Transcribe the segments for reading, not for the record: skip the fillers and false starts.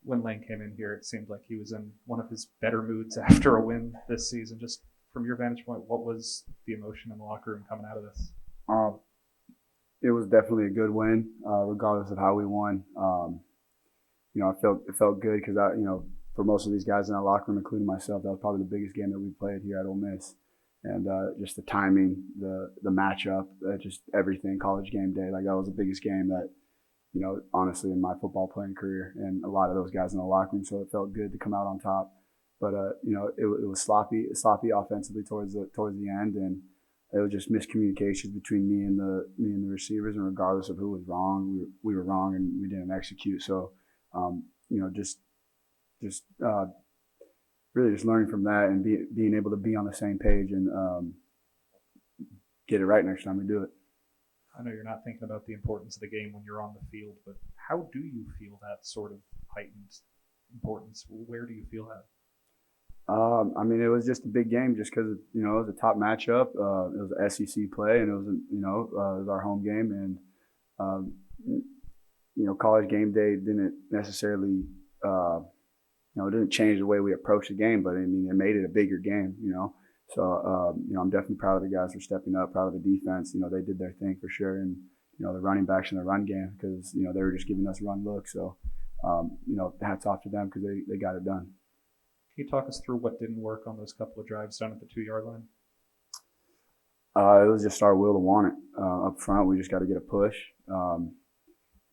when Lane came in here, it seemed like he was in one of his better moods after a win this season. Just from your vantage point, what was the emotion in the locker room coming out of this? Um, it was definitely a good win, regardless of how we won. It felt good because for most of these guys in our locker room, including myself, that was probably the biggest game that we played here at Ole Miss, and just the timing, the matchup, just everything. College game day, like that was the biggest game that honestly in my football playing career, and a lot of those guys in the locker room. So it felt good to come out on top, but it was sloppy offensively towards the end, and it was just miscommunications between me and the receivers, and regardless of who was wrong, we were wrong and we didn't execute. So, um, you know, just really just learning from that and being able to be on the same page and get it right next time we do it. I know you're not thinking about the importance of the game when you're on the field, but how do you feel that sort of heightened importance? Where do you feel that? It was just a big game just because it was a top matchup. It was an SEC play, and it was it was our home game, and um, college game day didn't necessarily it didn't change the way we approached the game, but I mean it made it a bigger game. So I'm definitely proud of the guys for stepping up, proud of the defense. They did their thing for sure, and the running backs in the run game because they were just giving us run looks. So hats off to them because they got it done. Can you talk us through what didn't work on those couple of drives down at the 2 yard line? It was just our will to want it. Up front, we just got to get a push.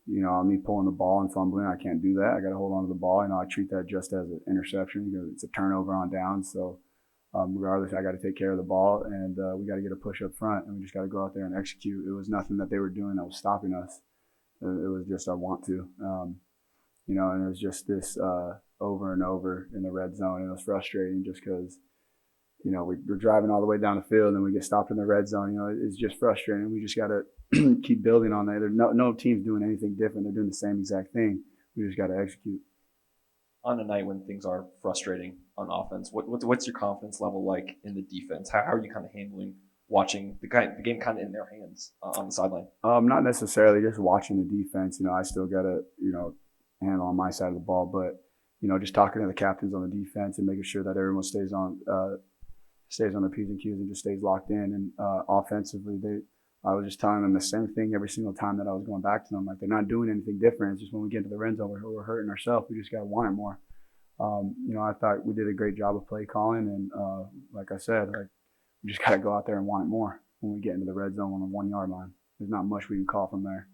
Me pulling the ball and fumbling, I can't do that. I got to hold on to the ball. I treat that just as an interception because it's a turnover on downs. So regardless, I got to take care of the ball, and we got to get a push up front, and we just got to go out there and execute. It was nothing that they were doing that was stopping us. It was just our want to. And it was just this over and over in the red zone. And it was frustrating just because, we're driving all the way down the field and we get stopped in the red zone. It's just frustrating. We just got to keep building on that. There's no team's doing anything different. They're doing the same exact thing. We just got to execute. On a night when things are frustrating on offense, what's your confidence level like in the defense? How are you kind of handling watching the game kind of in their hands on the sideline? Not necessarily just watching the defense. I still got to, handle on my side of the ball, but just talking to the captains on the defense and making sure that everyone stays on their P's and Q's and just stays locked in. And offensively, I was just telling them the same thing every single time that I was going back to them. Like they're not doing anything different. It's just when we get into the red zone, we're hurting ourselves. We just got to want it more. I thought we did a great job of play calling, and like I said, we just got to go out there and want it more when we get into the red zone on the 1 yard line. There's not much we can call from there.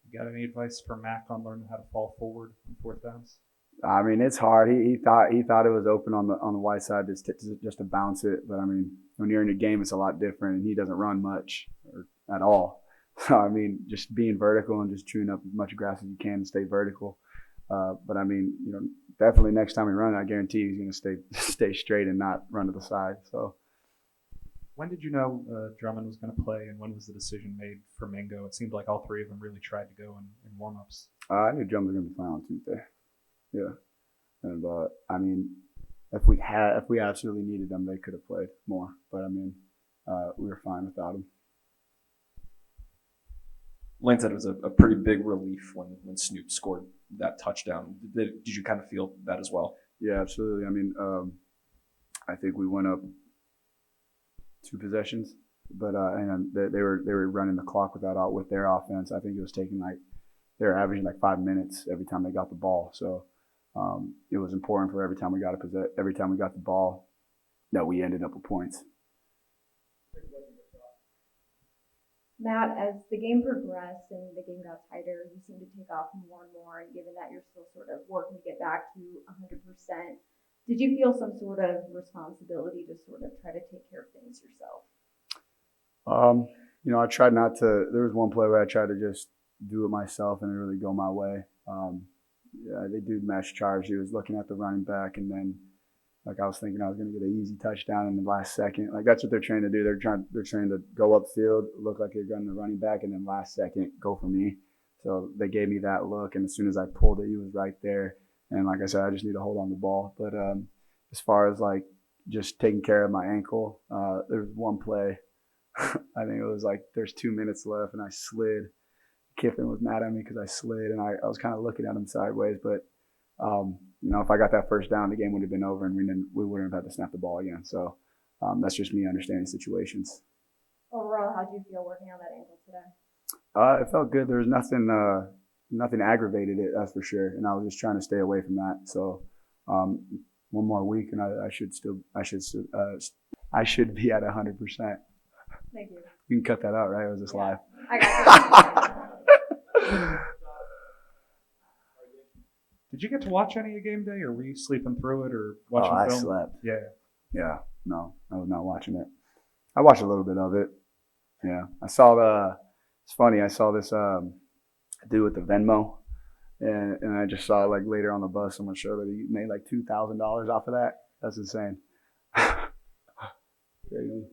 You got any advice for Mac on learning how to fall forward on fourth downs? It's hard. He thought it was open on the wide side just to bounce it, but when you're in a game, it's a lot different, and he doesn't run much or at all. So just being vertical and just chewing up as much grass as you can and stay vertical. But definitely next time we run, I guarantee he's going to stay straight and not run to the side. So. When did you know Drummond was going to play, and when was the decision made for Mingo? It seemed like all three of them really tried to go in warm-ups. I knew Drummond was going to be playing on Tuesday. Yeah, and if we absolutely needed them, they could have played more. But we were fine without him. Lane said it was a pretty big relief when Snoop scored that touchdown. Did you kind of feel that as well? Yeah, absolutely. I think we went up 2 possessions, but and they were running the clock with their offense. I think it was taking they were averaging 5 minutes every time they got the ball. So it was important for every time we got the ball that we ended up with points. Matt, as the game progressed and the game got tighter, you seemed to take off more and more. And given that you're still sort of working to get back to 100%, did you feel some sort of responsibility to sort of try to take care of things yourself? I tried not to. There was one play where I tried to just do it myself and it really go my way. They do match charge. He was looking at the running back, and then I was thinking I was going to get an easy touchdown in the last second. That's what they're trying to do. They're trying to go upfield, look like they're gunning the running back, and then last second go for me. So they gave me that look, and as soon as I pulled it, he was right there. And like I said, I just need to hold on the ball. But as far as just taking care of my ankle, there was one play. I think it was there's 2 minutes left, and I slid. Kiffin was mad at me because I slid, and I was kind of looking at him sideways, but If I got that first down, the game would have been over, and we wouldn't have had to snap the ball again. So that's just me understanding situations. Overall, how do you feel working on that ankle today? It felt good. There was nothing aggravated it, that's for sure. And I was just trying to stay away from that. So one more week, and I should be at 100%. Thank you. You can cut that out, right? Or was this live? I got you. Did you get to watch any of game day, or were you sleeping through it, or Oh, watching I film? slept. Yeah. Yeah, no, I was not watching it. I watched a little bit of it. Yeah, I saw it's funny, I saw this dude with the Venmo, and I just saw like later on the bus someone showed that he made like $2,000 off of that. That's insane. Crazy.